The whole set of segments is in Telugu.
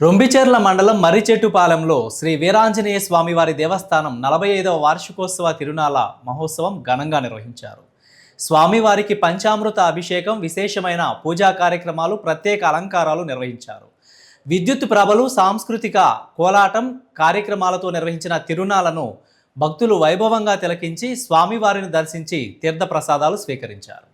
రొంబిచెర్ల మండలం మర్రిచెట్టుపాలెంలో శ్రీ వీరాంజనేయ స్వామివారి దేవస్థానం 45వ వార్షికోత్సవ తిరునాళ మహోత్సవం ఘనంగా నిర్వహించారు. స్వామివారికి పంచామృత అభిషేకం, విశేషమైన పూజా కార్యక్రమాలు, ప్రత్యేక అలంకారాలు నిర్వహించారు. విద్యుత్ ప్రభలు, సాంస్కృతిక కోలాటం కార్యక్రమాలతో నిర్వహించిన తిరునాళ్లను భక్తులు వైభవంగా తిలకించి స్వామివారిని దర్శించి తీర్థప్రసాదాలు స్వీకరించారు.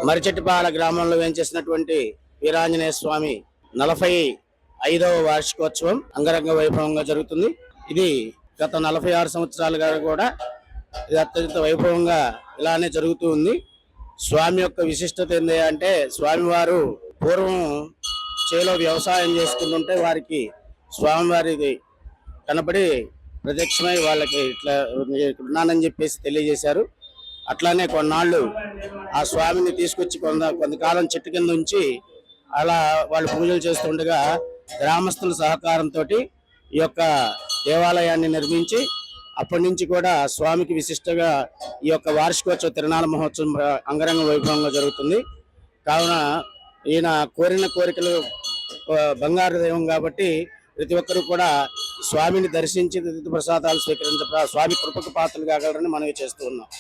మర్రిచెట్టుపాల గ్రామంలో వేంచేసినటువంటి వీరాంజనేయ స్వామి 45వ వార్షికోత్సవం అంగరంగ వైభవంగా జరుగుతుంది. ఇది గత 46 సంవత్సరాలుగా కూడా ఇది అత్యంత వైభవంగా ఇలానే జరుగుతూ ఉంది. స్వామి యొక్క విశిష్టత ఏంటి అంటే, స్వామివారు పూర్వం చేలో వ్యవసాయం చేసుకుంటుంటే వారికి స్వామివారిది కనబడి ప్రత్యక్షమై వాళ్ళకి ఇట్లా ఉన్నానని చెప్పేసి తెలియజేశారు. అట్లానే కొన్నాళ్ళు ఆ స్వామిని తీసుకొచ్చి కొంతకాలం చెట్టు కింద ఉంచి అలా వాళ్ళు పూజలు చేస్తుండగా గ్రామస్తుల సహకారంతో ఈ యొక్క దేవాలయాన్ని నిర్మించి అప్పటి నుంచి కూడా స్వామికి విశిష్టంగా ఈ యొక్క వార్షికోత్సవ తిరునాళ మహోత్సవం అంగరంగ వైభవంగా జరుగుతుంది. కావున ఈయన కోరిన కోరికలు బంగారు దైవం కాబట్టి ప్రతి ఒక్కరూ కూడా స్వామిని దర్శించి తీర్థ ప్రసాదాలు స్వీకరించ స్వామి కృపకు పాత్రలు కాగలరని మనవి చేస్తూ ఉన్నాం.